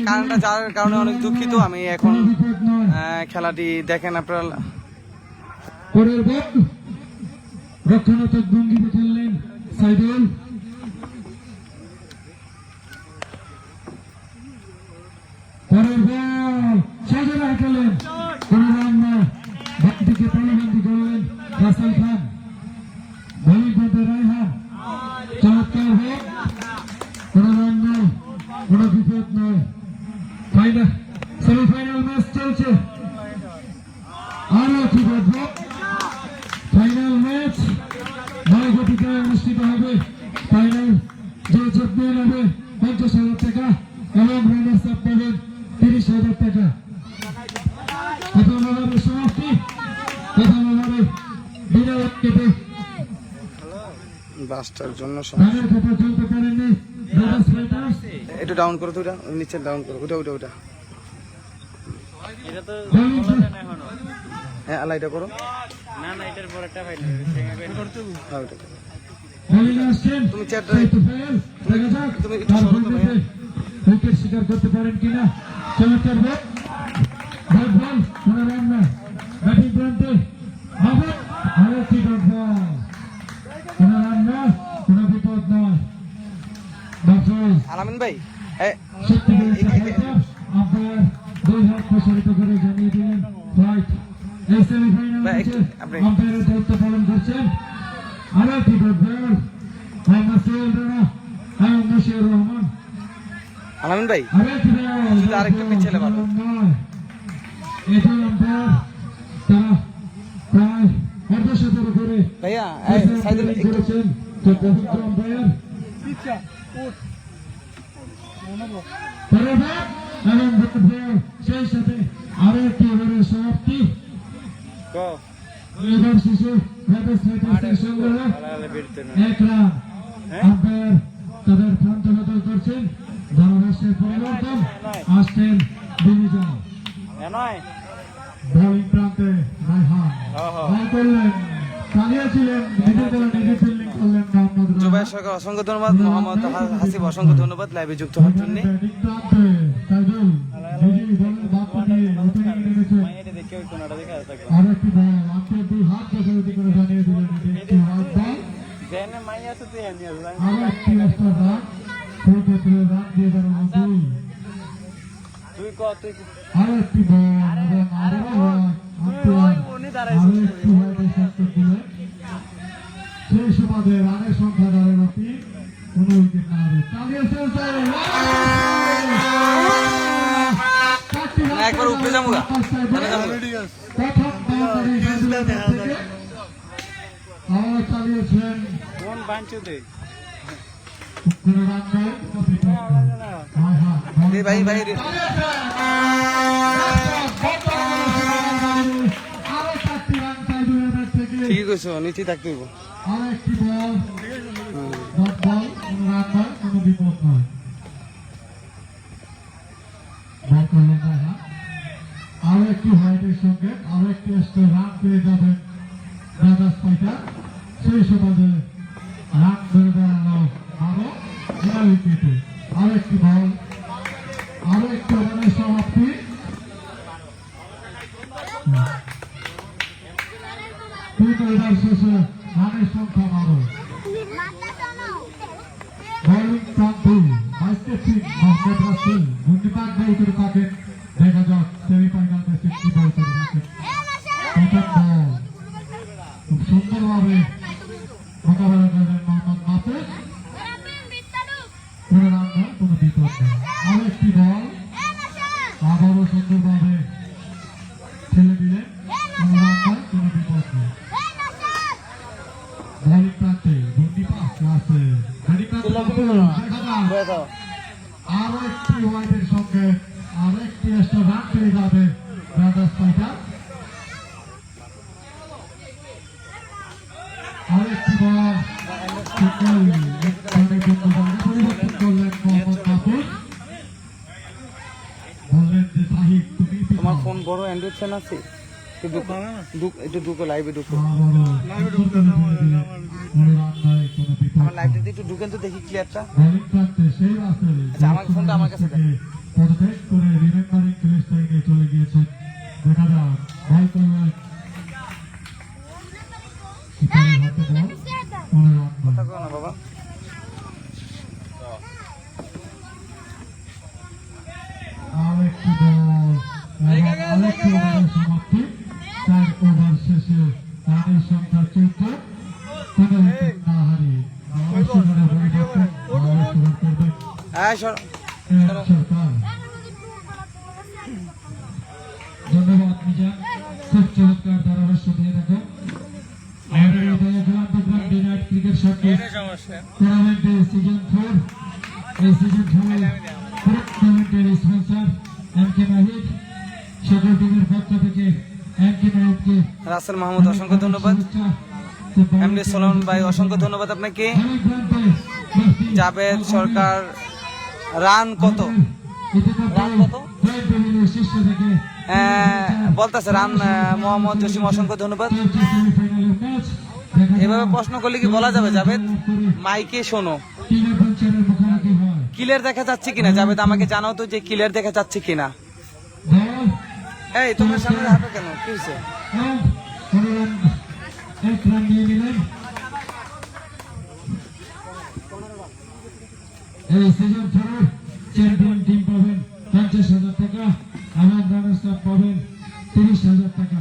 কারণটা যার কারণে অনেক দুঃখিত। আমি এখন খেলাটি দেখেন আপনারা। পরের বল রক্ষণাত্মক ভঙ্গিতে খেললেন সাইদুল। পরের বল সাজেরা খেলেন কোনো রান নয়। বামদিকে তালুবন্দি করলেন রাসেল খান। বলিং করতে রায়হান। চমৎকার বল, কোনো রান নয়, কোনো বিপদ নয়। ফাইনাল সেমিফাইনাল ম্যাচ চলছে। আরো কি বলবো, ফাইনাল ম্যাচ 9 গতিতে অনুষ্ঠিত হবে। ফাইনাল যে চ্যাম্পিয়ন হবে 50,000 টাকা এবং রানার্স আপ পাবেন 30,000 টাকা। প্রথম ওভারের সমাপ্তি, প্রথম ওভারে বিনা উইকেটে বাসটার জন্য রানের কথা চলতে পারেননি রানার্স ফাইটার্স। একটু ডাউন করো তো, ওটা নিচে ডাউন করো, ওটা ওটা ওটা হ্যাঁ আলাইটা করো। না না এটার পর একটা ফাইনাল হ্যাঁ ওটা করো। বোলিং আসছেন তুমি চেয়ারটা দেখা যাক তুমি একটু তার সরো তো ভাইয়া। উইকেট শিকার করতে পারেন কিনা। চমৎকার বল, বল বল, কোনো রান না। ব্যাটিং প্রান্তে আবার আরেকটি ডট বল, কোনো রান না, কোনো বিপদ নয়। বাফরজ আলামিন ভাই সত্যি আম্পায়ার 2 হাত প্রসারিত করে জানিয়ে দিলেন রাইট। এই সেমিফাইনাল ম্যাচে আম্পায়ারের দায়িত্ব পালন করছেন আরেকটি ডট বল মোহাম্মদ সোহেল রানা এবং মুশিউর রহমান। আলামিন ভাই আরেকটি বল, শুধু আরেকটা পিছলে ভালো। এটি আম্পায়ার তারা প্রায় অর্ধশতের উপরে ভাইয়া সাইদুল একটু করেছেন। তো প্রথম আম্পায়ার এবং সেই সাথে আরো একটি ওভারের সমাপ্তি। এবার শেষে সংগ্রহ 1 রান। আম্পায়ার তাদের প্রান্ত বদল করছেন। ধারাভাষ্যের পরিবর্তন আসছেন ডিভিশন। বোলিং প্রান্তে রায়হান বল করলেন, চালিয়েছিলেন নিজের দলে নিজে ফিল্ডিং করলেন মোহাম্মদ জুবাই সরকার অসংখ্য ধন্যবাদ, মোহাম্মদ হাসিব অসংখ্য ধন্যবাদ লাইভে যুক্ত হওয়ার জন্য। ব্যাটিং প্রান্তে সাইদুল নিজেই বলের বাদ পাঠিয়ে ওপেনিং নেমেছেন। আরেকটি বল আম্পায়ার 2 হাত প্রসারিত করে জানিয়ে দিলেন এটি একটি হোয়াইট বল। আরেকটি এক্সট্রা রান, সেই ক্ষেত্রে রান দিয়ে দাঁড়ানো 2। আরেকটি বল এবং আরো আম্পায়ার আরেকটি হোয়াইটের সংকেত দিলেন। সেই সুবাদে রানের সংখ্যা দাঁড়ানো 3, কোনো উইকেট না হবে। চালিয়েছেন একবার উপরে যাবো গা। চালিয়েছেন কোন বাঞ্চুতে ভাই ভাই ঠিকই কইছো, নিচে থাকতে হইব। আরেকটি বল, ডট বল, কোনো রান নয়, কোনো বিপদ নয়। বল করলেন রায়হান। আরো একটি হোয়াইটের সঙ্গে আরো একটি এক্সট্রা রান পেয়ে যাবেন রানার্স ফাইটার। সেই সুবাদে রান ধরে দাঁড়ানো আরো 9 উইকেটে। আরো একটি বল, আরো একটি ওভারের সমাপ্তি। ওভার শেষে রানের সংখ্যা 12। বোলিং প্রান্তে ভাইস ক্যাপ্টেন মোহাম্মদ রাসেল ঘূর্ণিপাক বল করে থাকেন। দেখা যাক সেমিফাইনাল ম্যাচে কি বল করে থাকেন। প্রথম বল খুব সুন্দরভাবে মোকাবেলা করলেন মোহাম্মদ মাহফুজ। কোনো রান নয়, কোনো বিপদ নয়। আরো একটি বল আবারও সুন্দরভাবে ঠেলে দিলেন। কোনো রান নয়, কোনো বিপদ নয়। বোলিং প্রান্তে ঘূর্ণিপাক আছে। আরো একটি হোয়াইটের সঙ্গে আরো একটি এক্সট্রা রান পেয়ে যাবে রানার্স ফাইটার। আরো একটি বল পরিবর্তন করলেন মোহাম্মদ মাহফুজ। বললেন যে সাহিদ তুমি তোমার ফোন বড় অ্যান্ড্রয়েড ফোন আছে? একটু ঢুকো, লাইভে ঢুকো। আমার লাইভটাতে একটু ঢুকেন তো দেখি ক্লিয়ারটা। বোলিং প্রান্তে সেই রাসেল আচ্ছা, আমার ফোনটা আমার কাছে দেন। পদত্যাগ করে রিমেম্বারিং প্যালেস্টাইনে চলে গিয়েছেন। দেখা যাক বল করলেন কিপারের হাতে বল, পরে রান বল। কথা কও না বাবা। আরেকটি বল এবং আরেকটি ওভারের সমাপ্তি। 4 ওভার শেষে রানের সংখ্যা 14, কোনো উইকেট না হারিয়ে অবশ্যই পরিবর্তন করবে সর। সরকার। ধন্যবাদ মিজান, খুব চমৎকার ধারাভাষ্য দিয়ে থাকো। আমাদের এই গ্রাম ডে নাইট ক্রিকেট শর্টলিস্ট টুর্নামেন্টের সিজন 4, এই সিজন 4 টুর্নামেন্টের স্পন্সর এমকে নাহিদ, সকল টিমের পক্ষ থেকে এমকে নাহিদকে রাসেল মাহমুদ অসংখ্য ধন্যবাদ। এমডি সোলামন ভাই অসংখ্য ধন্যবাদ আপনাকে। জাভেদ সরকার রান কত? রান কত শীর্ষ থেকে বলতেছে রান। মোহাম্মদ জসিম অসংখ্য ধন্যবাদ। এভাবে প্রশ্ন করলে কি বলা যাবে জাভেদ? মাইকে শোনো, মুখোমুখি হয়। ক্লিয়ার দেখা যাচ্ছে কিনা জাভেদ? আমাকে জানাও তো যে ক্লিয়ার দেখা যাচ্ছে কিনা। বল এই তোমার সামনে হাঁটো কেন, কি হয়েছে? এক রান নিয়ে নিলেন। এই সিজন 4 চ্যাম্পিয়ন টিম পাবেন 50,000 টাকা এবং রানার্স আপ পাবেন 30,000 টাকা।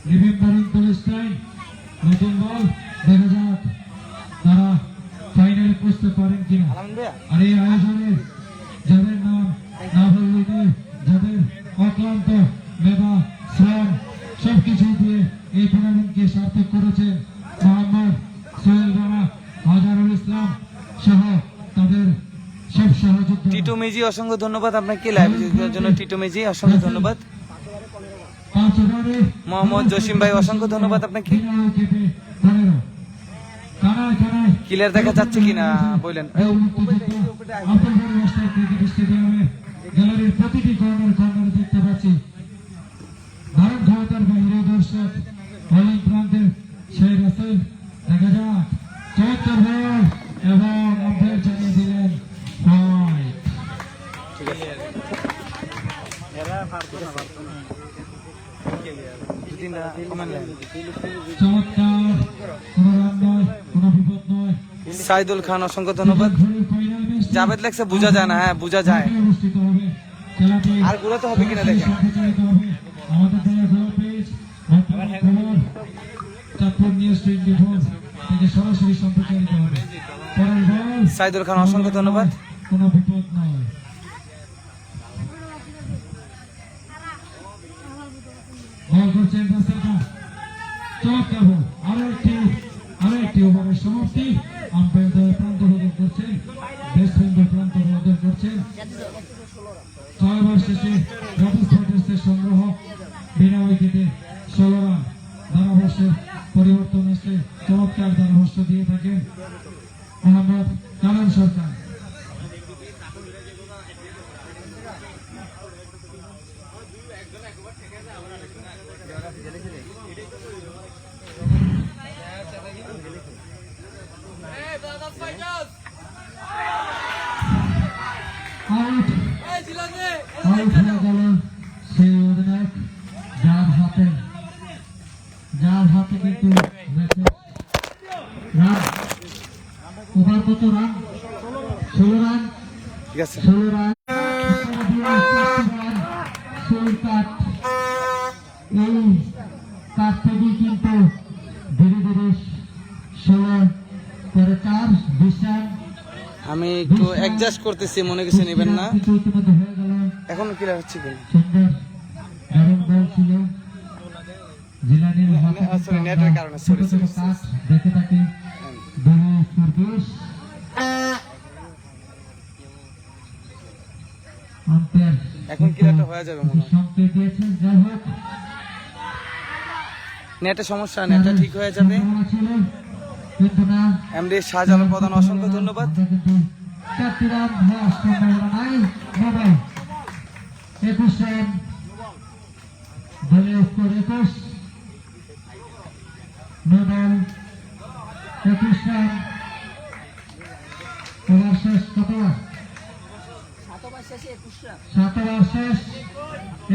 রিমেম্বারিং প্যালেস্টাইন নতুন বল, দেখা যাক তারা ফাইনালে পৌঁছতে পারেন কিনা। আর এই আয়োজনে যাদের নাম না বললেই নয়, যাদের অক্লান্ত মেধা শ্রম সবকিছু দিয়ে এই টুর্নামেন্টকে সার্থক করেছেন মোহাম্মদ সোহেল রানা, আজহারুল ইসলাম সহ তাদের সব সহযোগিতা। টিটু মেজি অসংখ্য ধন্যবাদ আপনাকে লাইভ দেখার জন্য। টিটু মেজি অসংখ্য ধন্যবাদ। 5 ওভারে মোহাম্মদ জসিম ভাই অসংখ্য ধন্যবাদ আপনাকে। বিনা উইকেটে 15। কানায় কানায় ক্লিয়ার দেখা যাচ্ছে কিনা বললেন। এই মুক্তিযোদ্ধা আব্দুল মাস্টার ক্রিকেট স্টেডিয়ামে গ্যালারির প্রতিটি কর্নারে দেখতে পাচ্ছি ভারত ক্ষমতার বাহিরে দর্শক বোলিং প্রান্তের সেই রাসেল। দেখা যাক চমৎকার বল এবং আম্পায়ার জানিয়ে দিলেন হোয়াইট। চমৎকার, কোনো রান নয়, কোনো বিপদ নয়। সাইদুল খান অসংখ্য ধন্যবাদ। জাভেদ লেখছে বোঝা যায় না। হ্যাঁ বোঝা যায়। অনুষ্ঠিত হবে খেলাটি আর ঘুরাতে হবে কিনা দেখেন। সম্প্রচারিত হবে আমাদের দেয়া গোল পেজ খবর চাঁদপুর নিউজ 24 থেকে সরাসরি সম্প্রচারিত হবে। পরের বল সাইদুল খান অসংখ্য ধন্যবাদ। কোনো বিপদ নয়। বল করছেন রাসেল খান, চমৎকার বল। আরো একটি ওভারের সমাপ্তি। আম্পায়ার দল প্রান্ত বদল করছেন, ব্যাটসম্যান প্রান্ত বদল করছেন। 6 ওভার শেষে রবিস ফাইটার্সের সংগ্রহ বিনা উইকেটে 16 রান। ধারাভাষ্যের পরিবর্তন আসলে চমৎকার ধারাভাষ্য দিয়ে থাকেন মোহাম্মদ কালাম সরকার। আউট হয়ে গেল সেই অধিনায়ক যার হাতে কিন্তু রান। ওভার কত রান? 16 রান। ঠিক আছে। 16 রান। এই কাঠ থেকেই কিন্তু ধীরে ধীরে 16 করে 4 20 রান। আমি একটু অ্যাডজাস্ট করতেছি, মনে কিছু নেবেন না। কিন্তু ইতিমধ্যে হয়ে গেল। এখন ক্লিয়ার হচ্ছে কিনা? সুন্দর দারুণ বল ছিল জিলানির হাতে। sorry, নেটের কারণে, sorry, ছোট ছোট কাঠ দেখে থাকি দলীয় ফুরদোস। আম্পায়ার এখন ক্লিয়ারটা হয়ে যাবে মনে হয়। সংকেত দিয়েছেন। যাই হোক নেটের সমস্যা, নেটটা ঠিক হয়ে যাবে। সম্ভাবনা ছিল কিন্তু না। এমডি শাহজালাল প্রধান অসংখ্য ধন্যবাদ। আমরা কিন্তু 4টি রান হওয়ার সম্ভাবনা নাই। মোবাইল 21 রান, দলীয় স্কোর 21, মোবাইল 21 রান। ওভার শেষ কতবার? 7 ওভার শেষ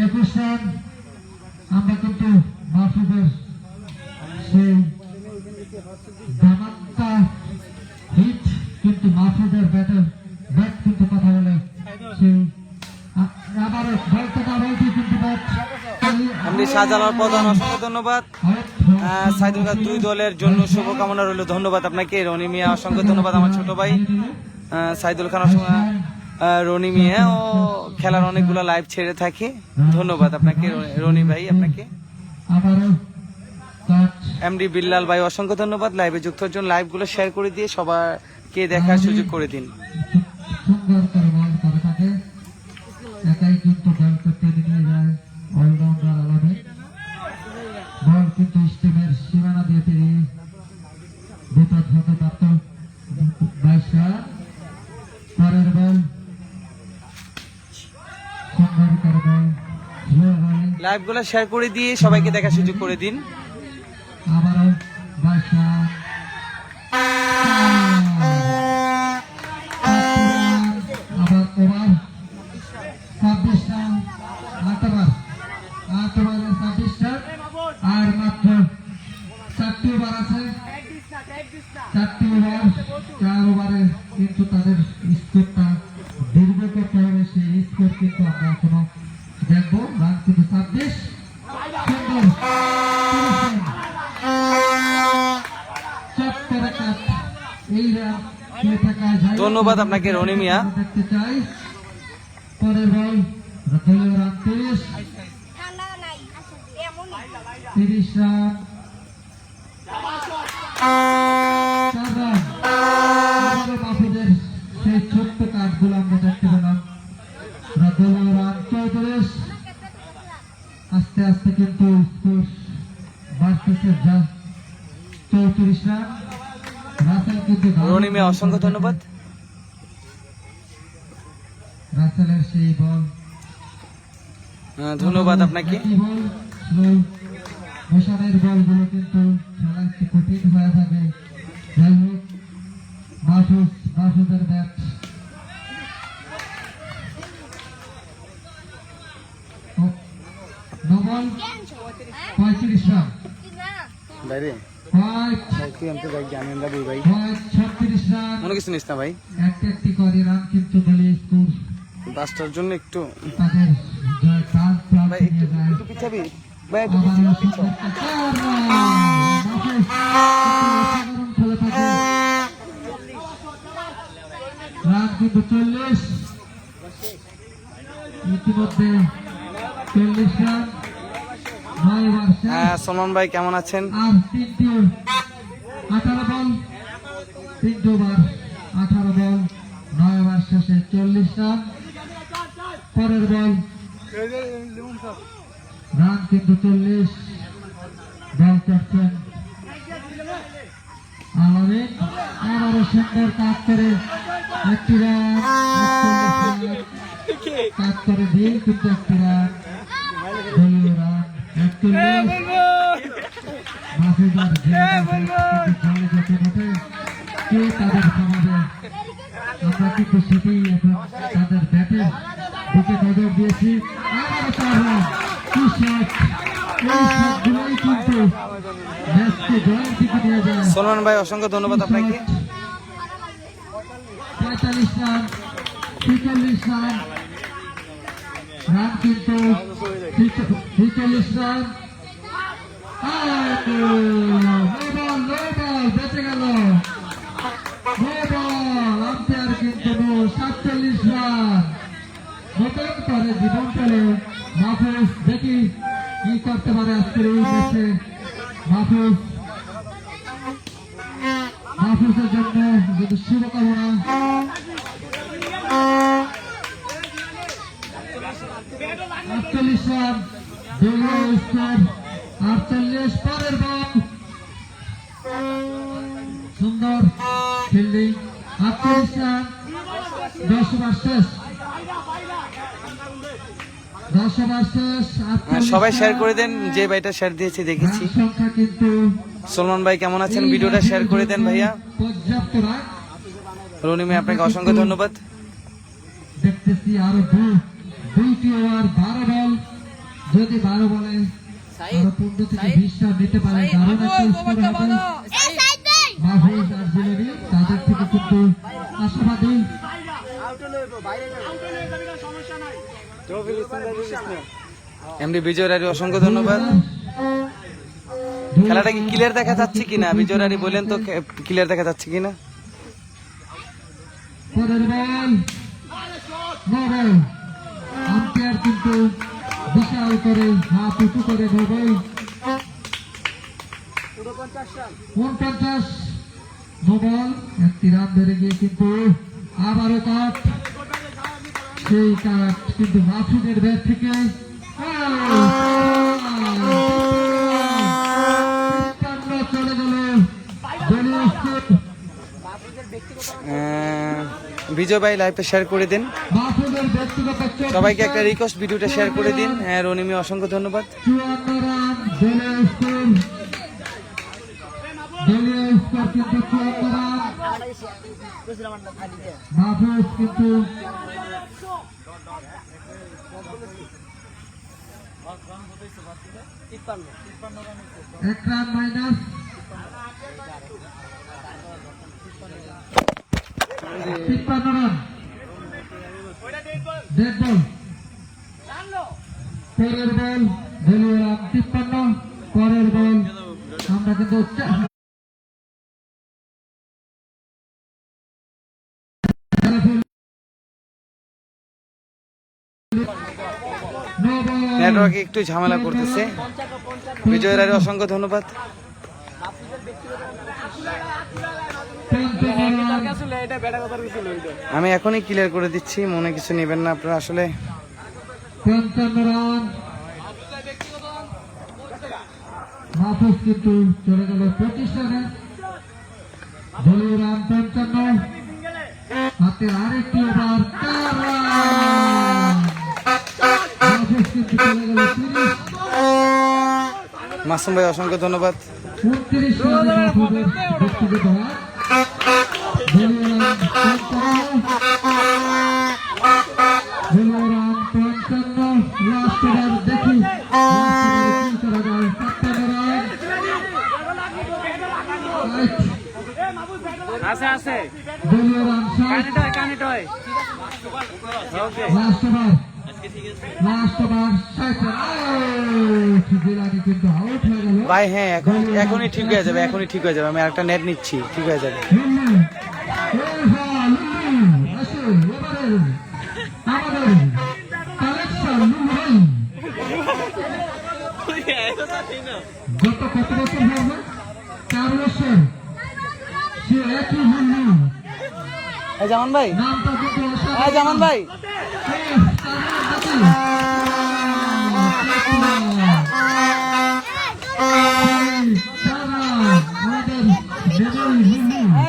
21 রান। আমরা কিন্তু মাহফুজের সেই ধামাকা হিট কিন্তু মাহফুজের ব্যাট কিন্তু কথা বলে সেই আবার বলতে না বলতে কিন্তু ব্যাট এমডি শাহজালাল প্রধান অসংখ্য ধন্যবাদ। সাইদুল খান দুই দলের জন্য শুভকামনা রইল, ধন্যবাদ আপনাকে। রনি মিয়া অসংখ্য ধন্যবাদ, আমার ছোট ভাই সাইদুল খান রনি মিয়া ও খেলার অনেকগুলো লাইভ ছেড়ে থাকে, ধন্যবাদ আপনাকে রনি ভাই। আপনাকে আবারও কাট এমডি বিল্লাল ভাই অসংখ্য ধন্যবাদ, লাইভে যুক্ত হওয়ার জন্য। লাইভগুলো শেয়ার করে দিয়ে সবাইকে দেখার সুযোগ করে দিন। সুন্দর করে বল করে থাকে, একাই কিন্তু বল করতে নিয়ে যায় অলরাউন্ডার আলাদা। বল কিন্তু স্টিমের সীমানা দিয়ে পেরিয়ে বিপদ হতে পারত। 22 রান। পরের বল সুন্দর করে বল স্লো বল লাইভগুলো শেয়ার করে দিয়ে সবাইকে দেখার সুযোগ করে দিন। আবারও 22 রান। আবার ওভার 26 রান। 8 ওভারে 26 রান। আর মাত্র 4টি ওভার আছে। 4টি ওভার, 4 ওভারে কিন্তু তাদের স্কোরটা দীর্ঘ করতে হবে। সেই স্কোর কিন্তু আমরা এখনো দেখবো। রান কিন্তু 26। সুন্দর 30 রান। চট করে কাট। এই রান খেলে থাকা যায়। ধন্যবাদ আপনাকে রনি মিয়া। দেখতে চাই পরের বল দলীয় রান 30 রান। 4 রান। আবারও মাহফুজের সেই ছোট্ট কাঠগুলো আমরা দেখতে পেলাম। দলীয় রান 34। আস্তে আস্তে কিন্তু স্কোর বাড়তেছে, যা 34 রান। রাসেল কিন্তু রনি মিয়া অসংখ্য ধন্যবাদ। রাসেলের সেই বল ধন্যবাদ আপনাকে। একই বল স্লো মোশনের বলগুলো কিন্তু খেলা একটু কঠিন হয়ে থাকে। যাই হোক মাহফুজের ব্যাট নো বল 35 রান। বাইরে হোয়াইট 36 রান। মনে কিছু নিস না ভাই, একটি করে রান কিন্তু দলীয় স্কোর বাসটার জন্য একটু তাদের জয় পাঁচ রান ভাই নিয়ে যায়। একটু পিছাবি ভাই, একটু আবারও পিছাও। রান কিন্তু 40। ইতিমধ্যে 40 রান 9 ওভার শেষ। সলমান ভাই কেমন আছেন? আর 3টি 18 বল 3 ওভার 18 বল 9 ওভার শেষে 40 রান। পরের বল রান কিন্তু 40। বল করছেন আলামিন। আবারও সুন্দর কাজ করে একটি রান। 41 কাজ করে দিয়ে কিন্তু একটি রান। দলীয় রান 41। মাহফুজার জলে যেতে বটে কে তাদের সমাজে আমরা কিন্তু সেটাই এখন তাদের ব্যাটের দিকে নজর দিয়েছি। আবারও 4 রান। কি শট! এই শটগুলোই কিন্তু ম্যাচকে জয়ের দিকে নিয়ে যায়। সলমান ভাই অসংখ্য ধন্যবাদ আপনাকে। 45 রান 46 রান। রান কিন্তু 46 রান। বেঁচে গেল আম্পায়ার কিন্তু 47 রান। নতুন করে জীবন পেল মাহফুজ। দেখি কি করতে পারে আজকের এই ম্যাচে মাহফুজের জন্য যদি শুভকামনা। 48 রান দলীয় স্কোর 48। পরের বল সুন্দর ফিল্ডিং 48 রান। 10 ওভার শেষ। 10 ওভার শেষ। সবাই শেয়ার করে দেন, যে ভাইটা শেয়ার দিয়েছে দেখেছি। রান সংখ্যা কিন্তু সলমান ভাই কেমন আছেন? ভিডিওটা শেয়ার করে দেন ভাইয়া। পর্যাপ্ত রান রনি মিয়া আপনাকে অসংখ্য ধন্যবাদ। দেখতেছি আরো দুইটি ওভার 12 বল, যদি 12 বলে আরো 15 থেকে 20 রান নিতে পারে দারুণ একটা স্কোর হবে। মাহফুজ আর জিলেবি তাদের থেকে কিন্তু আশাবাদী। এমডি বিজয় রায় অসংখ্য ধন্যবাদ। খেলাটা কি ক্লিয়ার দেখা যাচ্ছে কিনা বিজয় রায় বলেন তো, ক্লিয়ার দেখা যাচ্ছে কিনা? পরের বল নো বল, আম্পায়ার কিন্তু বিশাল করে হাত উঁচু করে নো বল। 49 নো বল, একটি রান বেড়ে গিয়ে কিন্তু আবারও কাট, সেই কাট কিন্তু মাহফুজের ব্যাট থেকে চলে গেল দলীয় স্কোর। বিজয় ভাই লাইভটা শেয়ার করে দিন, মাহফুজের ব্যক্তিগত সবাইকে একটা রিকোয়েস্ট, ভিডিওটা শেয়ার করে দিন। রনি মিয়া অসংখ্য ধন্যবাদ। 54 রান দলীয় স্কোর, দলীয় স্কোর কিন্তু 54 রান। মাহফুজ কিন্তু এক রান মাইনাস। 53 রান, ডেড বল। পরের বল দলীয় রান 53, পরের বল আমরা কিন্তু নেটওয়ার্কে একটু ঝামেলা করতেছে। বিজয় রায় অসংখ্য ধন্যবাদ। আমি এখনই ক্লিয়ার করে দিচ্ছি, মনে কিছু নেবেন না আপনারা। আসলে 55 রান, মাহফুজ কিন্তু চলে গেল 25 রানে, দলীয় রান 55, হাতে আরেকটি ওভার 4 রান, মাহফুজ কিন্তু চলে গেল 30। মাসুম ভাই অসংখ্য ধন্যবাদ। 29 রানে মাহফুজের ব্যক্তিগত রান, দলীয় রান 55, দলীয় রান 55। লাস্ট ওভার দেখি কি করা যায়। 57 রান, আছে দলীয় রান 60। লাস্ট ওভার 60 রান, কিন্তু আউট হয়ে গেল। ভাই হ্যাঁ, এখনই ঠিক হয়ে যাবে, এখনই ঠিক হয়ে যাবে। আমি একটা নেট নিচ্ছি, ঠিক হয়ে যাবে। আমাদের কালেকশন গত কত বছর হবে? 4 বছর, সে একই হুল্লু। জামান ভাই, নামটা কিন্তু জামান ভাই,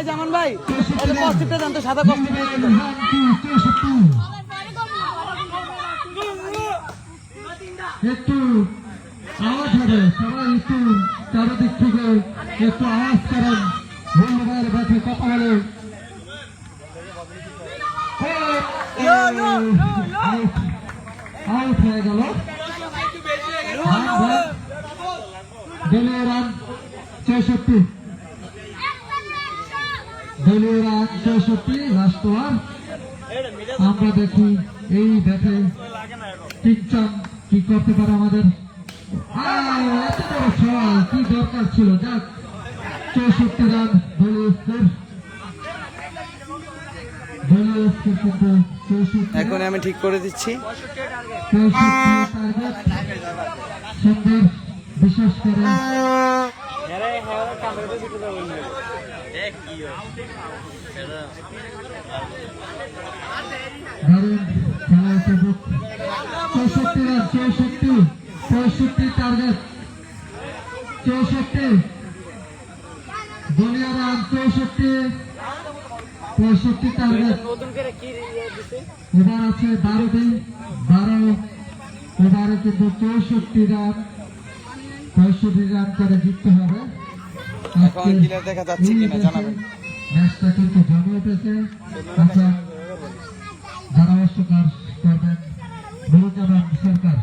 জামান ভাই কষ্টিটা জানতো, সাদা কষ্ট একটু আওয়াজ হবে, সবাই একটু চারদিক থেকে একটু আওয়াজ করেন। ধন্যবাদ ব্যাটে কথা বলে আউট হয়ে গেল। দলীয় রান 64, দলীয় রান 64। লাস্ট ওভার আমরা দেখি এই ব্যাটে টিকচন কি করতে পারে আমাদের। এত বড় সওয়াল কি দরকার ছিল? যাক, 64 রান দলীয় স্কোর, দলীয় স্কোর কিন্তু 64। এখন আমি ঠিক করে দিচ্ছি। 64 টার্গেট, সুন্দর, বিশেষ করে দারুণ খেলা উপভোগ। 64 রান, 64 টার্গেট, 64 দলীয় রান, 64 টার্গেট। এবার আছে 12 এবারে কিন্তু 64 রান, 65 রান করে জিততে হবে। এখন ক্লিয়ার দেখা যাচ্ছে কিনা জানাবেন। ম্যাচটা কিন্তু জমে উঠেছে। আচ্ছা, ধারাভাষ্যকার করবেন নুরুজ্জামান সরকার।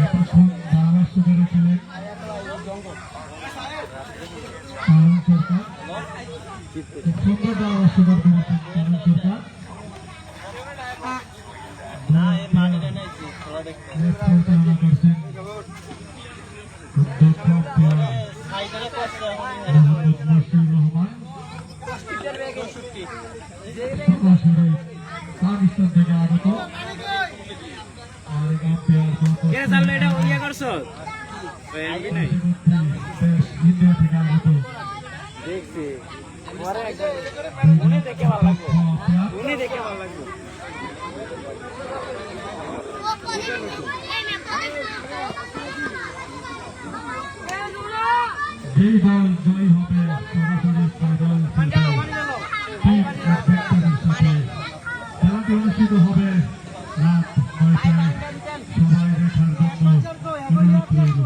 এতক্ষণ ধারাভাষ্যকারে ছিলেন পালন সরকার। খুব সুন্দর ধারাভাষ্যকার করেছেন পালন সরকার। পরিচালনা করছেন অধ্যক্ষ মোহাম্মদ মশিউর রহমান। সরাসরি পাকিস্তান থেকে আগত আর ইন্ডিয়া থেকে আগত দেখছি যেই দল জয়ী হবে সরাসরি ফাইনাল টিম অ্যাডভেঞ্চারের সাথে খেলাটি অনুষ্ঠিত হবে রাত 9টায়। সবাই দেখার জন্য অনুরোধ রইল।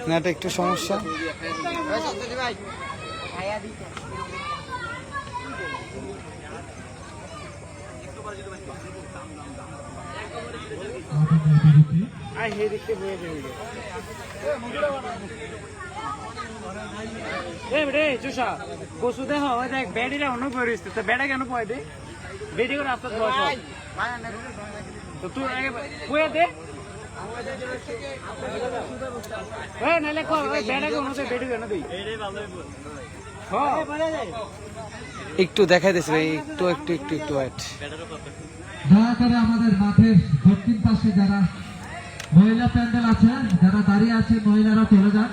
নেটে একটু সমস্যা। আগামী বিরতি কচু দেখ দেখ বেডিরা অন্য করে তো বেড়া কেন পয় দে বেডি করে রাস্তা বস তো তুই আগে কয়ে দে নাহলে বেড়া কেন বেডি কেন দিই একটু দেখাই দিয়েছে ভাই, একটু একটু একটু একটু ওয়েট। দয়া করে আমাদের মাঠের দক্ষিণ পাশে যারা মহিলা প্যান্ডেল আছে, যারা দাঁড়িয়ে আছে, মহিলারা চলে যান।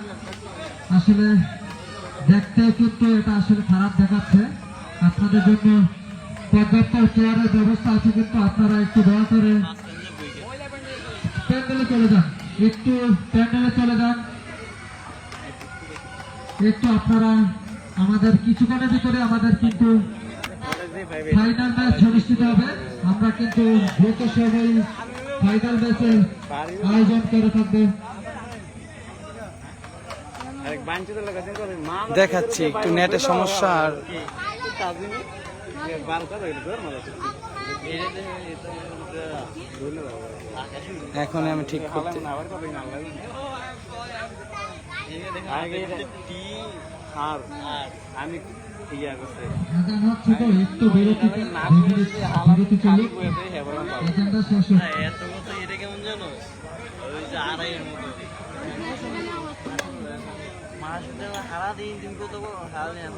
আসলে দেখতে কিন্তু এটা আসলে খারাপ দেখাচ্ছে। আপনাদের জন্য পর্যাপ্ত চেয়ারের ব্যবস্থা আছে, কিন্তু আপনারা একটু দয়া করে প্যান্ডেলে চলে যান, একটু প্যান্ডেলে চলে যান। একটু আপনারা আমাদের কিছুক্ষণের ভিতরে আমাদের কিন্তু ফাইনাল ম্যাচ অনুষ্ঠিত হবে। আমরা কিন্তু দ্রুত সময় ফাইনাল ম্যাচের আয়োজন করে থাকবো। দেখাচ্ছি একটু নেটের সমস্যা। আর এখন আমি ঠিক করতে আমি আগাম হচ্ছে তো একটু বিরতি চলুক, এজেন্ডা শেষ হোক। এত মতো এটা কেমন জানো ওই যে আড়াইয়ের মতো হারা দিন দিন কত হারা দিন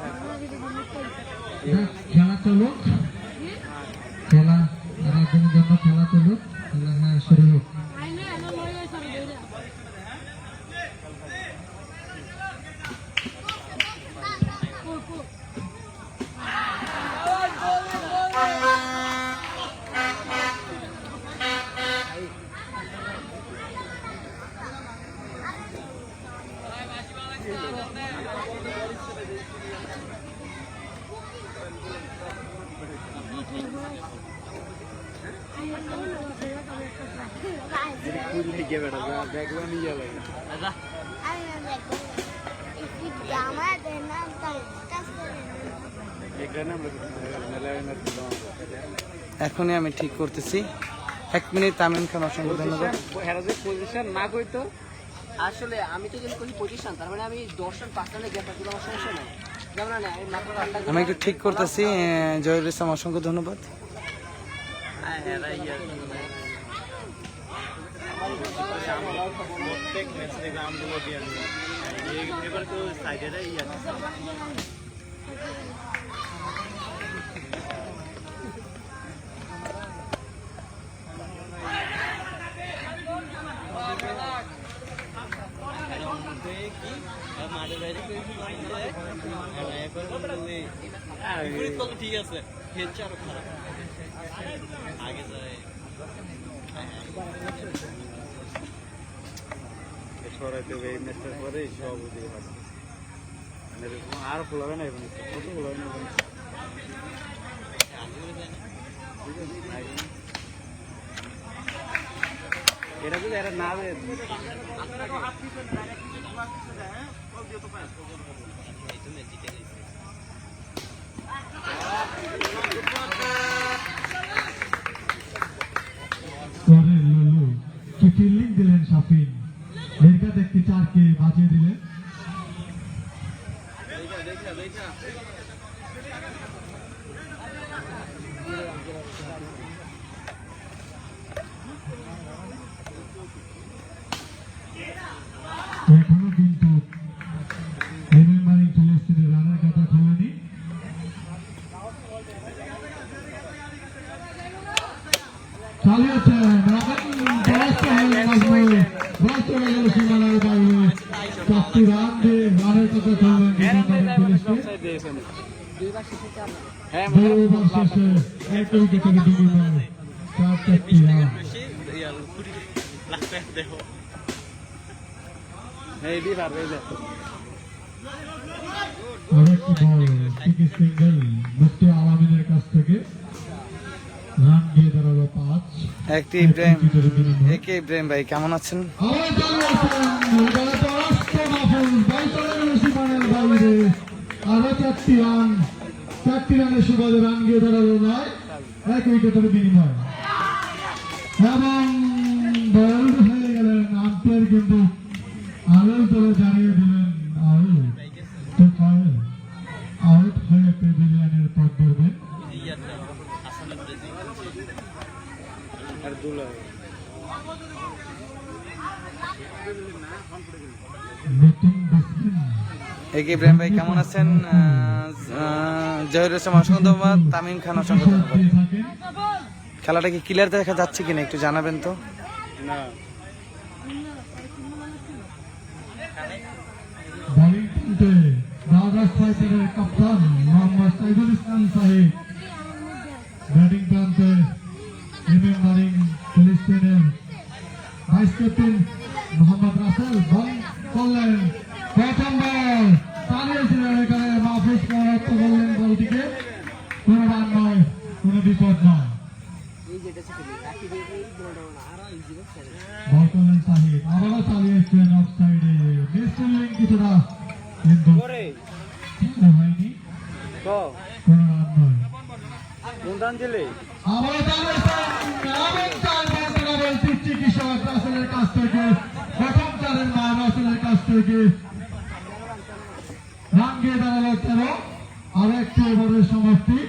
খেলা চলুক, খেলা আরেকজনের জন্য খেলা চলুক, খেলা হ্যাঁ শুরু হোক। এখনই আমি ঠিক করতেছি। 1 মিনিট। তামিম খান, অসংখ্য ধন্যবাদ। পজিশন না কইতো আসলে আমি তো যদি করি পজিশন তার মানে আমি 10 রান 5 রানে গ্যাপ রাখলে আমার সমস্যা নাই। যেমন না আমি মাত্র রানটা আমি একটু ঠিক করতেছি। জহিরুল ইসলাম, অসংখ্য ধন্যবাদ। প্রত্যেক ম্যাচে গ্রামগুলো দিয়ে এবার তো সাইডেরাই আছে ঠিক আছে আগে যায় সরাইতে হবে এই ম্যাচটার পরে সব ওদিকে পাচ্ছে আর ফুল হবে না এখন কত ফুল হবে না এখন এটা যদি এরা না দেয় পরে লুলু কি ফিল্ডিং দিলেন শাফিন এরকাতে একটি 4কে বাঁচিয়ে দিলেন এখনো কিন্তু রিমেম্বারিং ফিলিস্তিনের রানের কথা খোলেনি চালিয়েছেন ব্যস্ত হয়ে ব্যস্ত হয়ে গেল সীমানার বাইরে 4টি রান দিয়ে রানের কথা খোলেন রিমেম্বারিং ফিলিস্তিন হ্যাঁ দুই ওভার শেষে এক উইকেটের বিনিময়ে 4টি রান এই দি পারবে এই যে আরেকটি বল সিক্স সিঙ্গেল মুফতি আলামিনের কাছ থেকে রান দিয়ে দাঁড়ালো 5 একটি ইব্রাহিম একে ইব্রাহিম ভাই কেমন আছেন? আরো 4টি রানের সুবাদে রান গিয়ে দাঁড়ালো 9 এক উইকেটের বিনিময় এবং বল হয়ে গেলেন আম্পায়ার কিন্তু আলোর দলে জানিয়ে দিলেন আউট হয়ে পেভিলিয়নের পথ ধরবেন আর দুলা নতুন ব্যাটসম্যান একে ইব্রাহিম ভাই কেমন আছেন? জহির হোসেন অসংখ্য ধন্যবাদ, তামিম খান অসংখ্য ধন্যবাদ। থাকেন খেলাটা কি ক্লিয়ার দেখা যাচ্ছে কিনা একটু জানাবেন তো। না বোলিং টিমে রাজা ফাইটারের কাপ্তান মোহাম্মদ সাইদুল ইসলাম সাহেব ব্যাটিং প্রান্তে রিমেম্বারিং ফিলিস্তিনের ভাইস ক্যাপ্টেন মোহাম্মদ রাসেল বল করলেন প্রথম বল চালিয়েছিলেন এখানে মাহফুজ পরাস্ত করলেন বলটিকে কোনো রান নয় কোনো বিপদ নয় বল করলেন সাহিদ আবারও চালিয়েছেন অফ সাইডে মিস করলেন কিছুটা কিন্তু করে হয়নি তো কোনো রান নয় কোন রান দিলে আবারও চালিয়েছেন পিচ্ছি কিশোর রাসেলের কাছ থেকে প্রথম চারের মান রাসেলের কাছ থেকে রান গিয়ে দাঁড়ালো 13 আর একটি ওভারের সমাপ্তি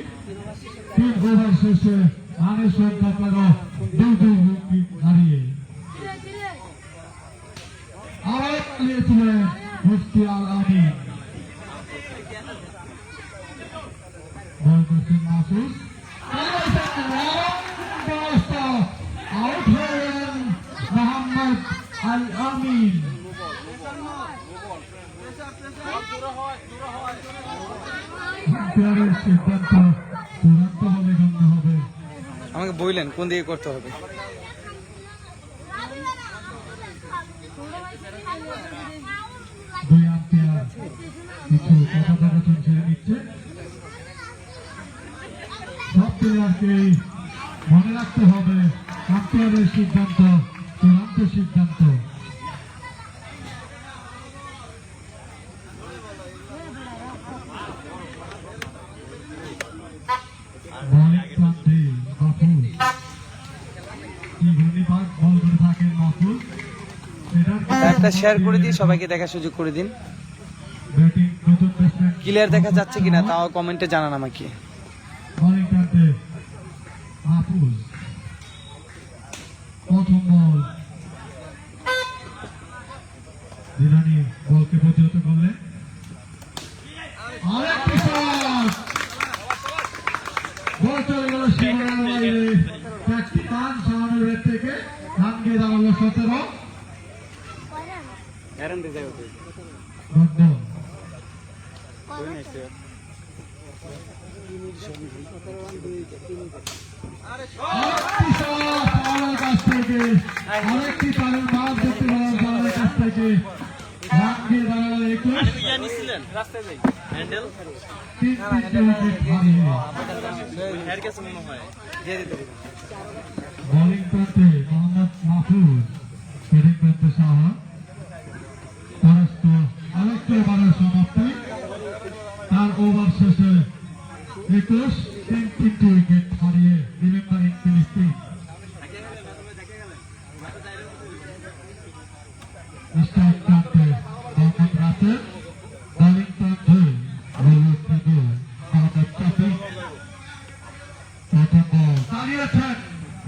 3 ওভার শেষে রানের সংখ্যা 2 উইকেট হারিয়ে আবার চালিয়েছিলেন মুফতি আল আমিন বল করছেন মাহফুজ আউট হয়ে গেলেন মোহাম্মদ আল আমিন আম্পায়ারের সিদ্ধান্ত চূড়ান্ত বলে গণ্য হবে আমাকে বললেন কোন দিকে করতে হবে। দুই আম্পায়ার কিছু কথোপকথন ছেড়ে নিচ্ছে সব প্লেয়ারকেই মনে রাখতে হবে আম্পায়ারের সিদ্ধান্ত চূড়ান্ত সিদ্ধান্ত বোলিং প্রান্তে মাহফুজ কি ঘূর্ণিপাক বল করে থাকেন মাহফুজ একটা শেয়ার করে দিয়ে সবাইকে দেখার সুযোগ করে দিন। ব্যাটিং নতুন ব্যাটসম্যান ক্লিয়ার দেখা যাচ্ছে কিনা তাও কমেন্টে জানান আমাকে। বোলিং প্রান্তে মাহফুজ প্রথম বল জিলানি বলকে প্রতিহত করলেন আরেকটি শট বল চলে গেল সীমানার বাইরে একটি রান সামনের রেট থেকে রান গিয়ে দাঁড়ালো 17 এরন দিতে হবে রদ্দ কোই নেছে আরেকটি তারের মাছ দেখতে পেলাম জালের কাছ থেকে ভাগ দিয়ে দাঁড়ালো 21 রাস্তায় যাই হ্যান্ডেল 3 উইকেট হারিয়ে হেয়ার গেছে মনে হয় দিয়ে দিতে হবে। বোলিং করতে মোহাম্মদ মাহফুজ, ব্যাটিং করতে সাহা। পরস্ত আরেকটি ওভারের সমাপ্তি, তার ওভার শেষে 21 3 উইকেট হারিয়ে রিমেম্বারিং ফিলিস্তিন। স্ট্রাইক প্রান্তে মোহাম্মদ রাসেল, বোলিং প্রান্তে রবিউল থেকে মোহাম্মদ শফিক। প্রথম বল দাঁড়িয়েছেন,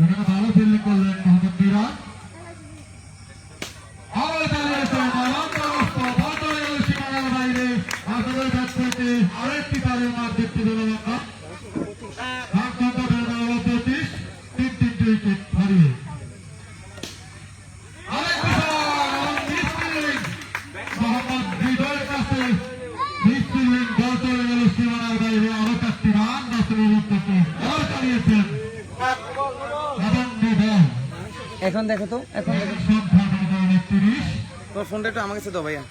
এখানে ভালো ফিল্ডিং করলেন মোহাম্মদ মিরাজ। আবার দাঁড়িয়েছেন সীমানার বাইরে, আসলে ব্যাট থেকে আরেকটি তারের মাঠ দেখতে পেলাম আমরা। ভাগবন্ধ বেড়ে 25 3 উইকেট হারিয়ে। আরেকটি বল এবং মোহাম্মদ হৃদয়ের কাছে মিসফিল্ডিং বল চলে গেল সীমানার বাইরে। আরো 4টি রান নাসিরুল উদ্দিন আবার দাঁড়িয়েছেন এবং বল এখন দেখো তো, এখন দেখো সংখ্যা 31। তোর ফোনটা একটু আমার কাছে দাও ভাইয়া।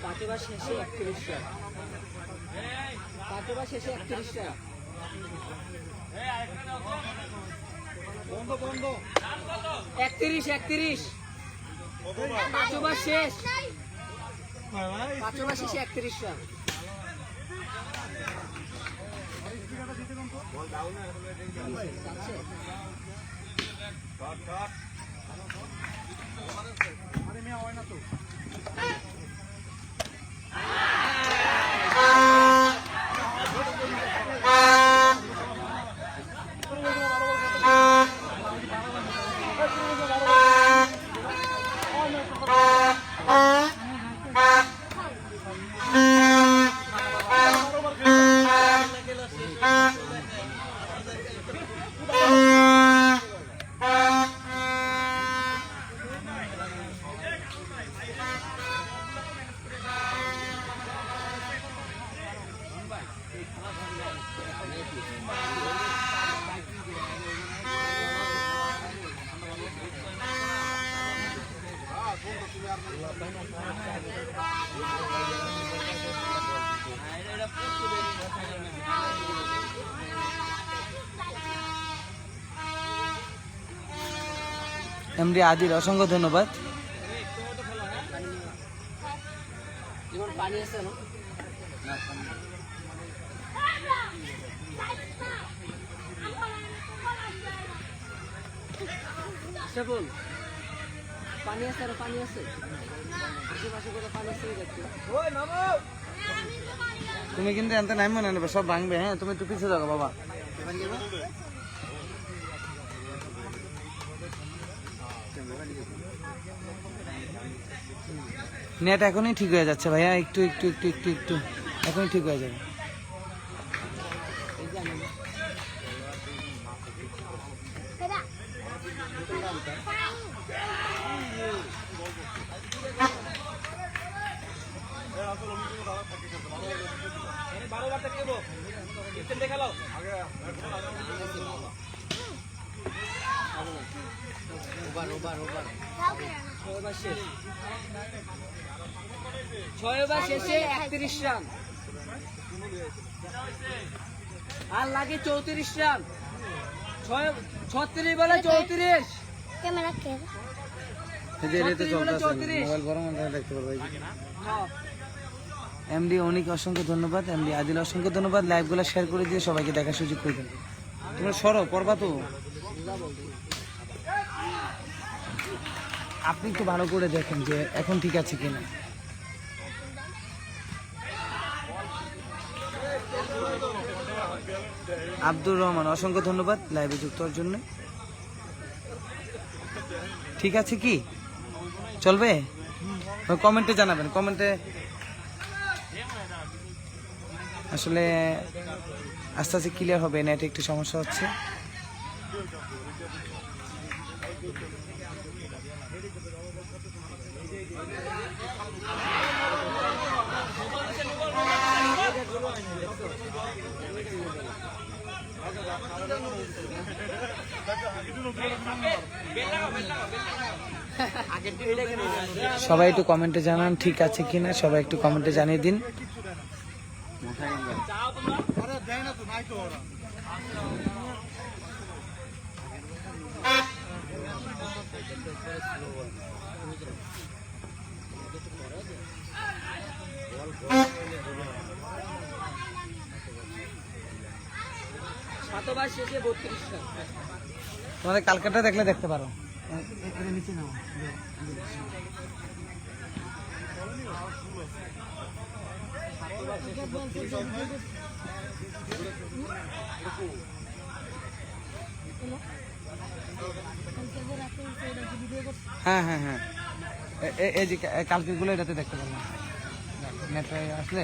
পাঁচবার শেষে 31 রান, পাঁচবার শেষে 31 রান। বন্ধ বন্ধ 31 পাঁচবার শেষ, পাঁচবার শেষে 31 রান। এমডি আদিল অসংখ্য ধন্যবাদ। যেমন পানি আছে না, সেবল পানি আছে আর পানি আছে, আশেপাশে করে পানি আছে দেখতে। তুমি কিন্তু এনতে নাই মনে নেবে, সব ভাঙবে। হ্যাঁ, তুমি একটু পিছিয়ে যাও বাবা। নেট এখনই ঠিক হয়ে যাচ্ছে ভাইয়া, একটু একটু একটু একটু একটু এখনই ঠিক হয়ে যাবে। ছয় ওভার শেষে 31 রান, আর লাগে 34 রান। 36 বলে 34। ক্যামেরা কে এই যে এটা 34 চলতেছে, মোবাইল গরম হয়ে দেখতে পারবো। হ্যাঁ, এমডি অনেক অসংখ্য ধন্যবাদ, এমডি আদিল অসংখ্য ধন্যবাদ। লাইভগুলো শেয়ার করে দিয়ে সবাইকে দেখার সুযোগ করে দেন। তোমরা সরো পড়বা তো, আপনি একটু ভালো করে দেখেন যে এখন ঠিক আছে কিনা। আব্দুর রহমান অসংখ্য ধন্যবাদ লাইভে যুক্ত হওয়ার জন্য। ঠিক আছে কি চলবে? কমেন্টে জানাবেন, কমেন্টে। আসলে আস্তে আস্তে ক্লিয়ার হবে, নেটে একটু সমস্যা হচ্ছে। সবাই একটু কমেন্টে জানান ঠিক আছে কিনা, সবাই একটু কমেন্টে জানিয়ে দিন। শতবার শেষে 32 রান। তোমাদের কালকাটা দেখলে দেখতে পারো। হ্যাঁ হ্যাঁ হ্যাঁ, এই যে কালকের গুলো এটাতে দেখতে পারলাম। নেটে আসলে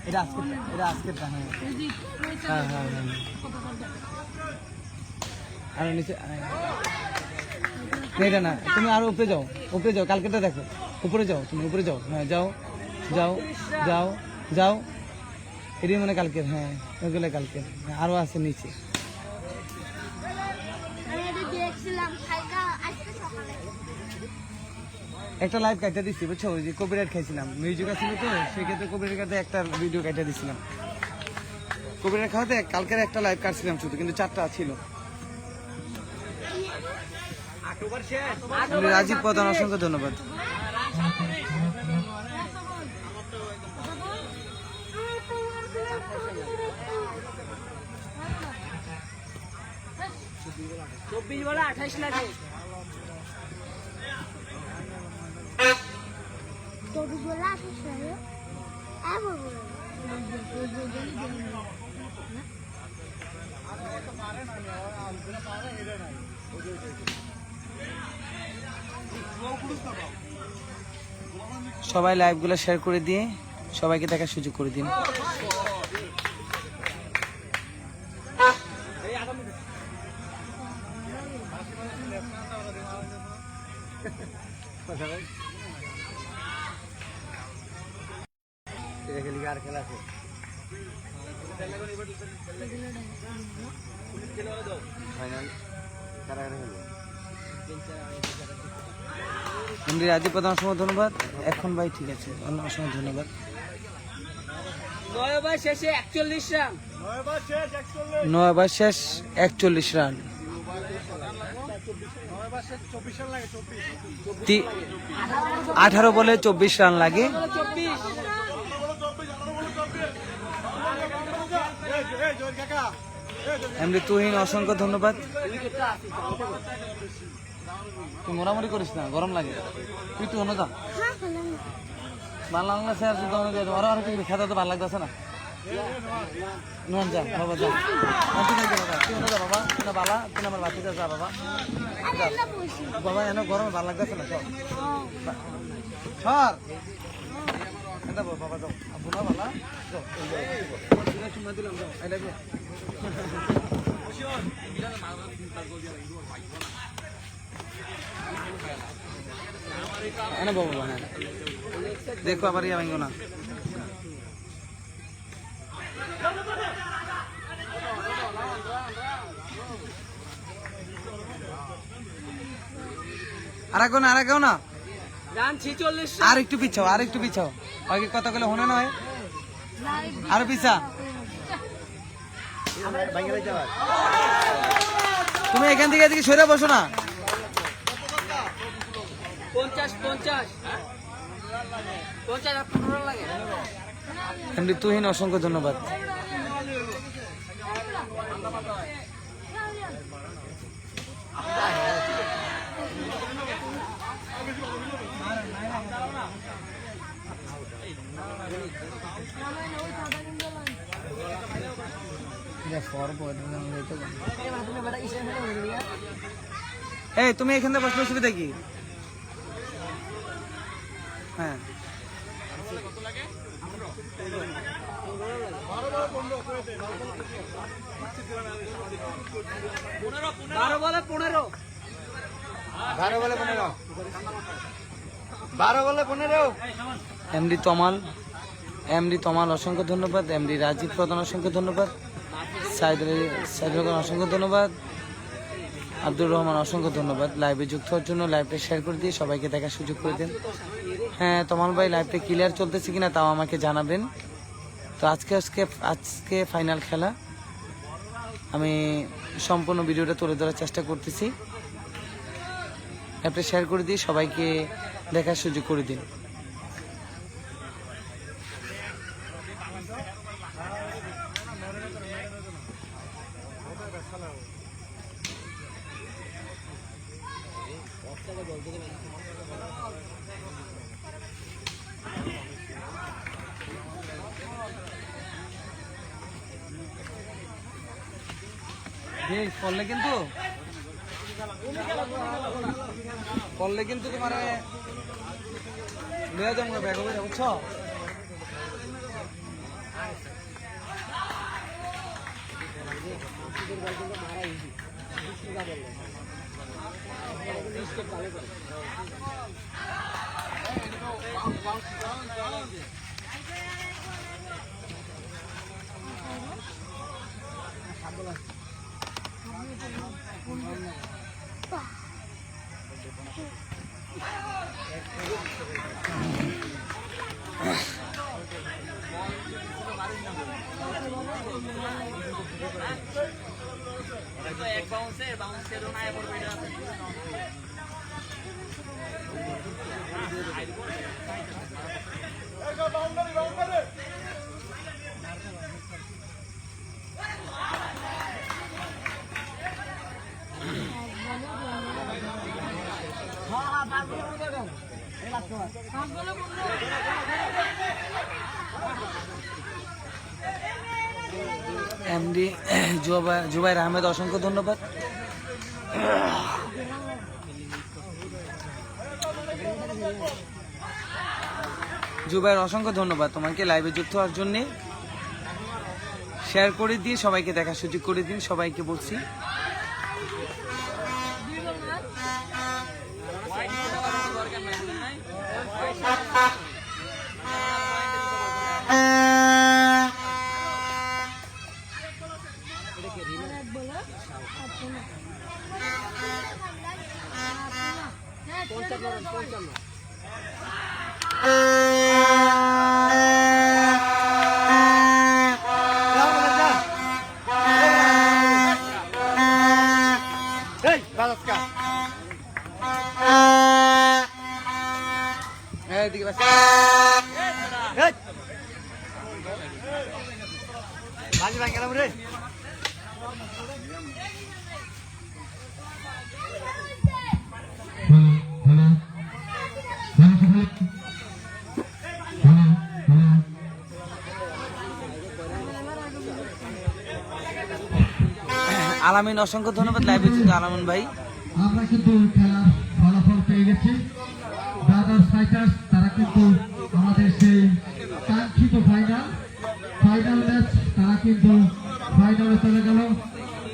এটা আজকেরটা হ্যাঁ হ্যাঁ হ্যাঁ হ্যাঁ। আর নিচে এটা না, তুমি আরো উপরে যাও, উপরে যাও, কালকেটা দেখো, উপরে যাও, তুমি উপরে যাও, হ্যাঁ যাও যাও যাও যাও, এটাই মানে কালকের, হ্যাঁ ওইগুলো কালকের, আরো আছে নিচে। একটা লাইভ কাটা দিচ্ছি বুঝছো, ওই যে কপিরাইট খাইছিলাম, মিউজিক আসছিল তো সেক্ষেত্রে কপিরাইট কাটে একটা ভিডিও কাটা দিছিলাম। কপিরাইট খাওয়াতে কালকের একটা লাইভ কাটছিলাম শুধু, কিন্তু 4টা ছিল। রাজীব প্রধান অসংখ্য ধন্যবাদ। চব্বিশ বলে 28 লাগে। সবাই লাইভগুলো শেয়ার করে দিয়ে সবাইকে দেখার সুযোগ করে দিন। রাজীব প্রধান অসংখ্য ধন্যবাদ। এখন ভাই ঠিক আছে, অসংখ্য ধন্যবাদ। 9 ওভার শেষে 41 রান। 9 ওভার শেষ 41 রান। 18 বলে 24 রান লাগে। এমনি তুহিন অসংখ্য ধন্যবাদ। তুই মোটামুটি করিস না, গরম লাগে। তুই তো অন্য যা ভালো লাগছে, আর ওরা আর কি খেতে তো ভালো লাগতেছে না। নন যা বাবা, যা তুই অন্য যা বাবা, তুই না বালা, তুই আমার বাচ্চা যা বাবা, বাবা এনে গরম ভালো লাগতেছে না। সর এটা বাবা, যাও আব্বু না বালা, যাও চুমা দিলাম, যাও আই লাভ ইউ। এনে বাবা, হ্যাঁ দেখো আবার ইয়া ভাঙো না। আর আগে না, রান 46। আর একটু পিছাও, আর একটু পিছাও, আগে কথা বলে হনে নয়, আরো পিছা। তুমি এখান থেকে এদিকে সরে বসো না। 50 আর 15 লাগে। এমনি তুহিন অসংখ্য ধন্যবাদ। এই তুমি এখান থেকে বসলে অসুবিধা কি? হ্যাঁ বারো বলে 15 এমডি তমাল অসংখ্য ধন্যবাদ, এমডি রাজীব প্রধান অসংখ্য ধন্যবাদ, সাইদুল অসংখ্য ধন্যবাদ, আব্দুর রহমান অসংখ্য ধন্যবাদ। লাইভে যুক্ত হওয়ার জন্য লাইভটা শেয়ার করে দিয়ে সবাইকে দেখার সুযোগ করে দিন। হ্যাঁ তমাল ভাই, লাইভটা ক্লিয়ার চলতেছে কিনা তাও আমাকে জানাবেন। তো আজকে ফাইনাল খেলা, আমি সম্পূর্ণ ভিডিওটা তুলে ধরার চেষ্টা করতেছি। লাইভটা শেয়ার করে দিয়ে সবাইকে দেখার সুযোগ করে দিন। পড়লে কিন্তু তোমার লয়ে যাবো ব্যাগ হবে, বুঝছো? এমডি জুবাইর আহমেদ অসংখ্য ধন্যবাদ। জুবাইর অসংখ্য ধন্যবাদ তোমাকে লাইভে যুক্ত হওয়ার জন্য। শেয়ার করে দিয়ে সবাইকে দেখার সুযোগ করে দিন, সবাইকে বলছি। আলামিন অসংখ্য ধন্যবাদ লাইভে যুক্ত আলামিন ভাই। আমরা কিন্তু খেলার ফলাফল পেয়ে গেছি। ব্রাদার্স ফাইটার্স তারা কিন্তু আমাদের সেই কাঙ্ক্ষিত ফাইনাল ম্যাচ তারা কিন্তু ফাইনালে চলে গেল।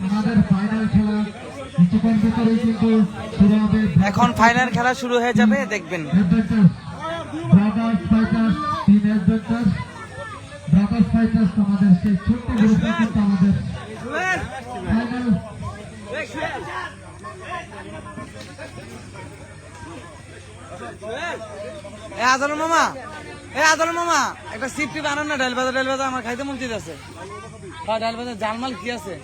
আমাদের ফাইনাল খেলা কিছুক্ষণ ভিতরেই কিন্তু শুরু হবে। এখন ফাইনাল খেলা শুরু হয়ে যাবে, দেখবেন। Brothers fighters team adventures, brothers fighters আমাদের সেই ছোট্ট গ্রুপে কিন্তু আমাদের ফাইনাল আদর মামা একটা সিফটি বানান না, ডাল ভাজা আমার খাইতে মন চাইতেছে। হ্যাঁ ডাল ভাজা জালমাল কি আছে?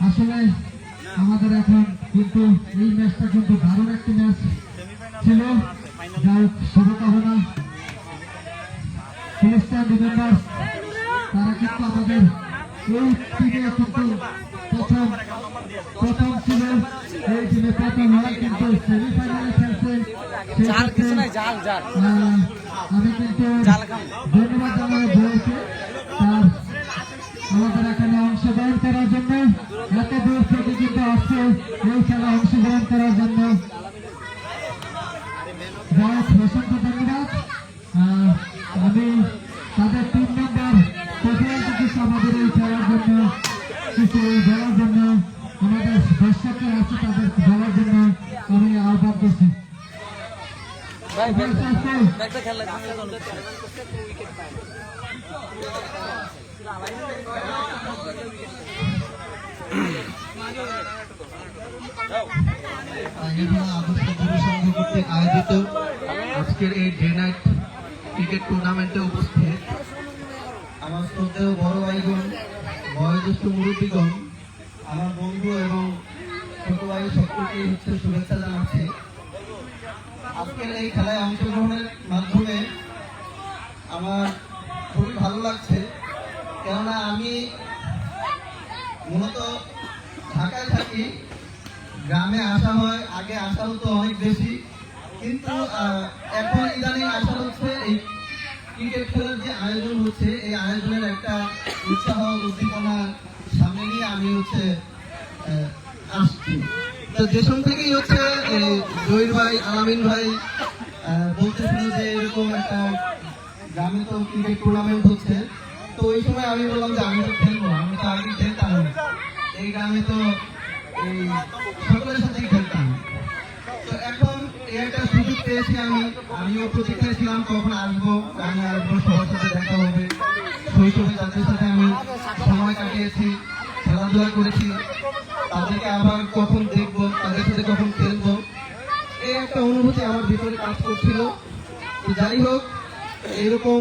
আসলে আমাদের এখন কিন্তু এই ম্যাচটা কিন্তু দারুণ একটি ম্যাচ ছিল। যাই শুভকামনা ফিলিস্তিন ডিফেন্ডার্স তারা কিন্তু আমাদের এই টিমে কিন্তু প্রথম ছিল। এই টিমে প্রথম হয় কিন্তু সেমিফাইনালে খেলছে। জাল কিছু নাই, জাল আমি কিন্তু ধন্যবাদ জানাই বলতে আজকে এই খেলা অংশগ্রহণ করার জন্য অসংখ্য ধন্যবাদ। আমি তাদের 3 নম্বর কোথায় কিছু আমাদের এই খেলার জন্য কিছু বলার জন্য আমাদের দর্শকরা আছে তাদের বলার জন্য আমি আহ্বান করছি। আয়োজিত আজকের এই ডে নাইট ক্রিকেট টুর্নামেন্টে উপস্থিত আমার শ্রদ্ধেয় বড় ভাইগণ, বয়োজ্যেষ্ঠ মুরব্বীগণ, আমার বন্ধু এবং ছোট ভাই সকলকে শুভেচ্ছা জানাচ্ছি। আজকের এই খেলায় অংশগ্রহণের মাধ্যমে আমার খুবই ভালো লাগছে, কেননা আমি মূলত ঢাকায় থাকি। গ্রামে আসা হয়, আগে আসা হতো অনেক বেশি, কিন্তু এখন ইদানিং আসা হচ্ছে এই ক্রিকেট খেলার যে আয়োজন হচ্ছে, এই আয়োজনের একটা উৎসাহ উদ্দীপনা সামনে নিয়ে আমি আসছি। তো যেসব থেকেই জহির ভাই, আলামিন ভাই বলতেছিল যে এরকম একটা গ্রামে তো ক্রিকেট টুর্নামেন্ট হচ্ছে, তো ওই সময় আমি বললাম যে আমি তো খেলবো, আমি তো আগে খেলতাম এই গ্রামে, তো এই সকলের সাথেই খেলতাম। তো এখন এই একটা সুযোগ পেয়েছি, আমিও প্রতীক্ষায় ছিলাম কখন আসবো, আমি আসবো, সবার সাথে দেখা হবে। শৈশবে যাদের সাথে আমি সময় কাটিয়েছি, খেলাধুলা করেছি, তাদেরকে আবার কখন দেখবো, তাদের সাথে কখন খেলবো, এই একটা অনুভূতি আমার ভিতরে কাজ করছিল। তো যাই হোক, এরকম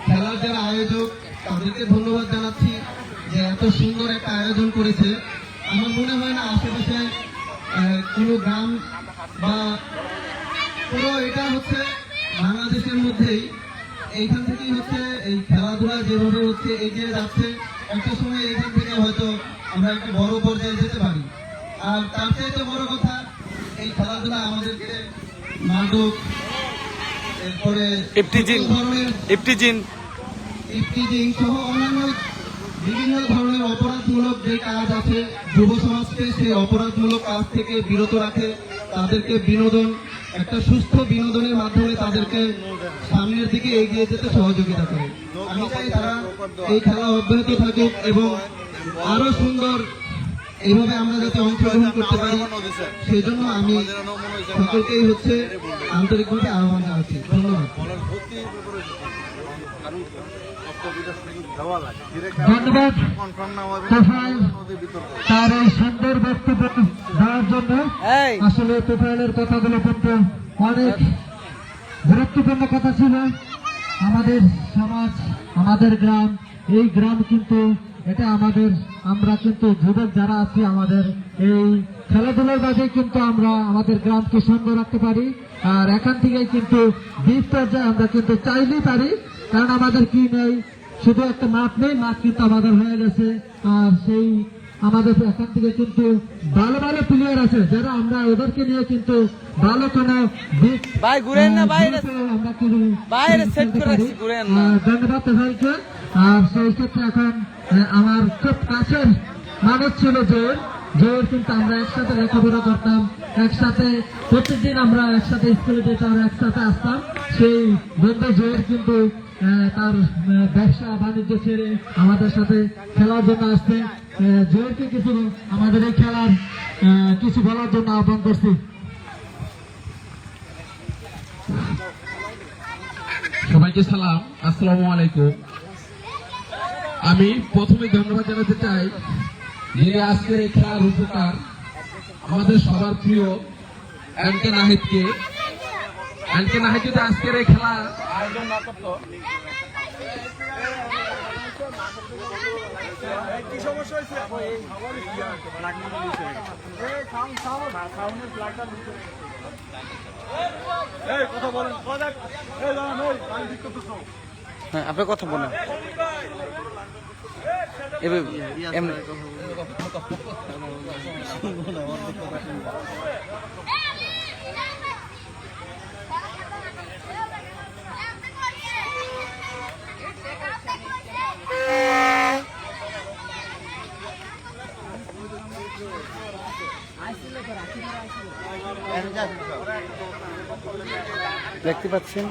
খেলার যারা আয়োজক তাদেরকে ধন্যবাদ জানাচ্ছি যে এত সুন্দর একটা আয়োজন করেছে। আমার মনে হয় না আশেপাশে কোনো গ্রাম বা পুরো এটা বাংলাদেশের মধ্যেই, এইখান থেকেই এই খেলাধুলা যেভাবে এগিয়ে যাচ্ছে, একটা সময় এইখান থেকে হয়তো আমরা একটা বড় পর্যায়ে যেতে পারি। আর তার চাইতে বড় কথা, এই খেলাধুলা আমাদেরকে মাদক, এরপরে ইফটিজিং সহ অন্যান্য বিভিন্ন ধরনের অপরাধমূলক যে কাজ আছে, যুব সমাজকে সেই অপরাধমূলক কাজ থেকে বিরত রাখে, তাদেরকে বিনোদন, একটা সুস্থ বিনোদনের মাধ্যমে তাদেরকে সামনের দিকে এগিয়ে যেতে সহযোগিতা করে। আমি চাই তারা এই খেলা অব্যাহত থাকুক এবং আরো সুন্দর এইভাবে আমরা যাতে অংশগ্রহণ করতে পারি, সেই জন্য আমি সকলকেই আন্তরিকভাবে আহ্বান জানাচ্ছি। ধন্যবাদ। ধন্যবাদ তার এই সুন্দর বক্তব্য দেওয়ার জন্য। আসলে তোফায়েলের কথাগুলো কিন্তু অনেক গুরুত্বপূর্ণ কথা ছিল। আমাদের সমাজ, আমাদের গ্রাম, এই গ্রাম কিন্তু এটা আমরা কিন্তু যুবক যারা আছি, আমাদের এই খেলাধুলার মাঝে কিন্তু আমরা আমাদের গ্রামকে সুন্দর রাখতে পারি। আর এখান থেকে কিন্তু দ্বীপ পর্যায়ে আমরা কিন্তু চাইলেই পারি, কারণ আমাদের কি নেই, শুধু একটা মাঠ নেই, মাঠ কিন্তু আমাদের হয়ে গেছে। আর সেই আমাদের এখান থেকে কিন্তু ভালো ভালো প্লেয়ার আছে, যারা আমরা ওদেরকে নিয়ে কিন্তু ভালো কোনো আমরা ধন্যবাদ ভাইকে। আর সেই ক্ষেত্রে এখন আমার খুব কাছের মানুষ ছিল জোর, কিন্তু আমরা একসাথে লেখাপড়া করতাম, একসাথে প্রত্যেকদিন আমরা একসাথে স্কুলে যেতাম, একসাথে আসতাম। সেই বন্ধু জোর কিন্তু তার ব্যবসা বাণিজ্য ছেড়ে আমাদের সাথে খেলার জন্য আসছে। জোরকে কিছু আমাদের এই খেলার কিছু বলার জন্য আহ্বান করছি। সবাইকে সালাম, আসসালামু আলাইকুম। আমি প্রথমে ধন্যবাদ জানাতে চাই যিনি আজকের এই খেলার উপকার আমাদের সবার প্রিয় এনকে নাহিদকে। এনকে নাহিদ যদি আজকের এই খেলা আয়োজন না করতো, কি সমস্যা হয়েছে? কথা বলেন, হ্যাঁ, আপনি কথা বলেন। দেখতে পাচ্ছেন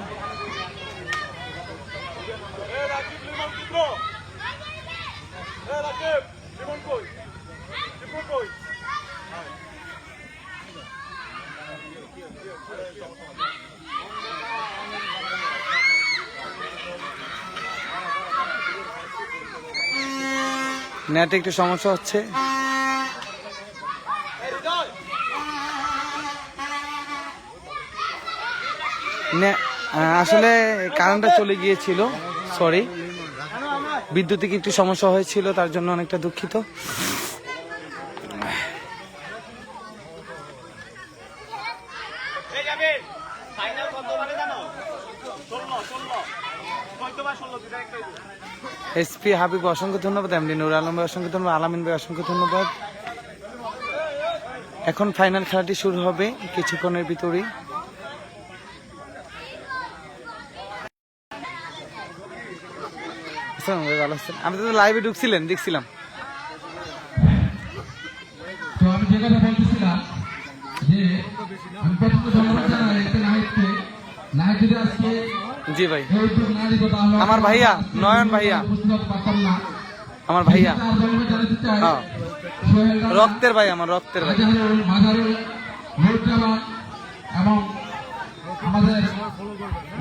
নেটে একটু সমস্যা হচ্ছে। আসলে কারেন্টটা চলে গিয়েছিল, সরি, বিদ্যুতিক একটু সমস্যা হয়েছিল, তার জন্য অনেকটা দুঃখিত। এসপি হাবিব অসংখ্য ধন্যবাদ, এমডি নুর আলম ভাই অসংখ্য ধন্যবাদ, আলামিন ভাই অসংখ্য ধন্যবাদ। এখন ফাইনাল খেলাটি শুরু হবে কিছুক্ষণের ভিতরেই। ভালো আছেন? আমি তো লাইভে ঢুকছিলেন, দেখছিলাম। তো আমি যে কথা বলতেছিলাম যে আমি প্রথমে ধন্যবাদ জানাই একটা নাহিদকে। নাহিদ যদি আজকে জি ভাই, এই উদ্যোগ না দিত তাহলে আমার ভাইয়া নয়ন ভাইয়া, উপস্থিত হতে পারতাম না। আমার ভাইয়া, আর ধন্যবাদ জানাতে চাই হ্যাঁ, সোহেল রানা, রক্তের ভাই, আমার রক্তের ভাই। আজহারুল, মাজারুল, নুরজামান এবং আমাদের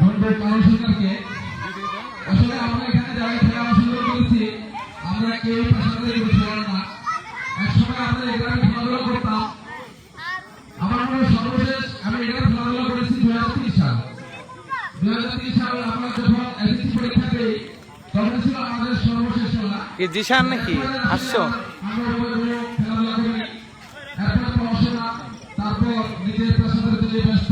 বন্ধু কারণ সরকারকে। আসলে আমরা এখানে যারা খেলা সুন্দর করেছি, আমরা কেউ পেশাদারি কিছু ছিলাম না। একসময় আমরা এখানে খেলাধুলা করতাম। আমার মনে হয় সর্বশেষ আমি এখানে খেলাধুলা করেছি 2030 সাল। 2030 সাল আমরা যখন এসএসসি পরীক্ষা দিই, তখন ছিল আমাদের সর্বশেষ খেলা। কি জিশান নাকি আসছো? আমরা খেলাধুলা করি, এরপর পড়াশোনা, তারপর নিজের পেশাদারিতে নিয়ে ব্যস্ত।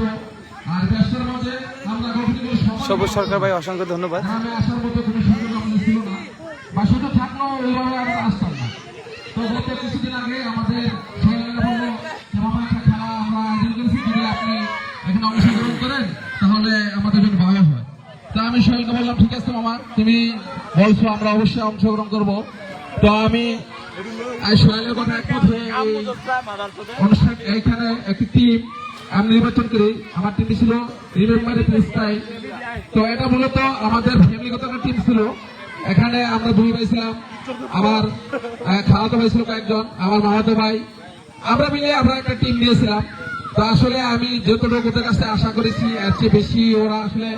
আর ব্যস্তের মধ্যে আমরা কখনো সবুজ সরকার ভাই অসংখ্য ধন্যবাদ। গ্রামে আসার মতো কোনো সুযোগ আমাদের ছিল না, বা সুযোগ থাকলেও ওইভাবে আমরা আসতাম না। তো গত কিছুদিন আগে আমাদের সোহেল বললো যেমন একটা খেলা আমরা আয়োজন করেছি, যদি আপনি এখানে অংশগ্রহণ করেন তাহলে আমাদের জন্য ভালো হয়। তা আমি সোহেলকে বললাম ঠিক আছে মামা, তুমি বলছো, আমরা অবশ্যই অংশগ্রহণ করব। তো আমি সোহেলের কথা একমত হয়ে এই অনুষ্ঠান এইখানে একটি টিম আমি নির্বাচন করি। আমার টিম ছিল রিমেম্বার ফ্রিস্টাইল। তো এটা মূলত আমাদের ফ্যামিলিগত একটা টিম ছিল। এখানে আমরা দুই ভাই ছিলাম, আমার খালাতো ভাই ছিল কয়েকজন, আমার মামাতো ভাই, আমরা মিলে আমরা একটা টিম দিয়েছিলাম। তো আসলে আমি যতটুকু ওদের কাছে আশা করেছি এর চেয়ে বেশি ওরা আসলে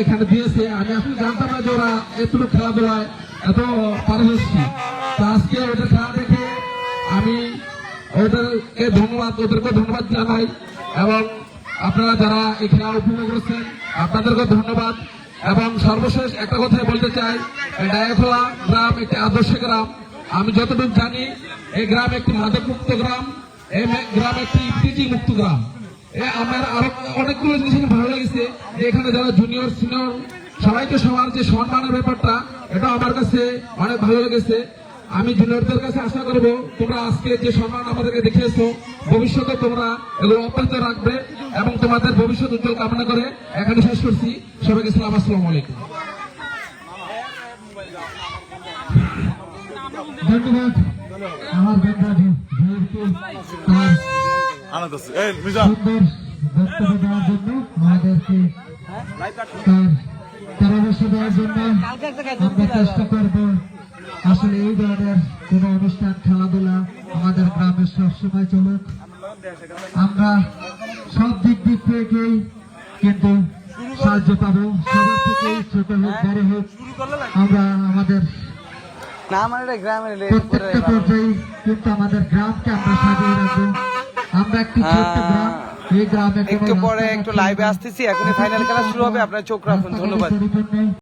এখানে দিয়েছে। আমি আসলে জানতাম না যে ওরা এতটুকু খেলাধুলায় এত পারদর্শী। তো আজকে ওদের খেলা দেখে আমি ওদেরকে ধন্যবাদ জানাই, এবং আপনারা যারা এই খেলা উপভোগ করেছেন আপনাদেরকে ধন্যবাদ। এবং সর্বশেষ একটা কথাই বলতে চাই, ডায়াখোলা গ্রাম একটি আদর্শ গ্রাম। আমি যতটুকু জানি এই গ্রাম একটি মাদক মুক্ত গ্রাম, এই গ্রাম একটি ইফটিজিং মুক্ত গ্রাম। আমার আরো অনেকগুলো জিনিস ভালো লেগেছে যে এখানে যারা জুনিয়র সিনিয়র সবাইকে সবার যে সম্মানের ব্যাপারটা, এটা আমার কাছে অনেক ভালো লেগেছে। আমি জুনিয়রদের কাছে আশা করব তোমরা আজকে যে সম্মান আমাদেরকে দেখিয়েছো, ভবিষ্যতে তোমরা এগুলো অব্যাহত রাখবে এবং তোমাদের ভবিষ্যৎ উজ্জ্বল কামনা করে এখানে শেষ করছি। সবাইকে সালাম, আসসালামু আলাইকুম। ধন্যবাদ আমার বন্ধু ভাইকে তার সুন্দর বক্তব্য দেওয়ার জন্য, আমাদেরকে তার পরামর্শ দেওয়ার জন্য। আমরা চেষ্টা করব আসলে এই ধরনের কোন অনুষ্ঠান, খেলাধুলা আমাদের গ্রামে সবসময় চলুক। আমরা সব দিক থেকেই কিন্তু সাহায্য পাবো, সবার থেকেই, ছোট হোক বড় হোক, আমরা আমাদের না আমার এটা গ্রামের প্রত্যেকটা পর্যায়ে কিন্তু আমাদের গ্রামকে আমরা সাজিয়ে রাখবো। আমরা একটি ছোট্ট গ্রাম, এই গ্রামে একটু পরে একটু লাইভে আসতেছি, এখনই ফাইনাল খেলা শুরু হবে, আপনার চোখ রাখুন। ধন্যবাদ।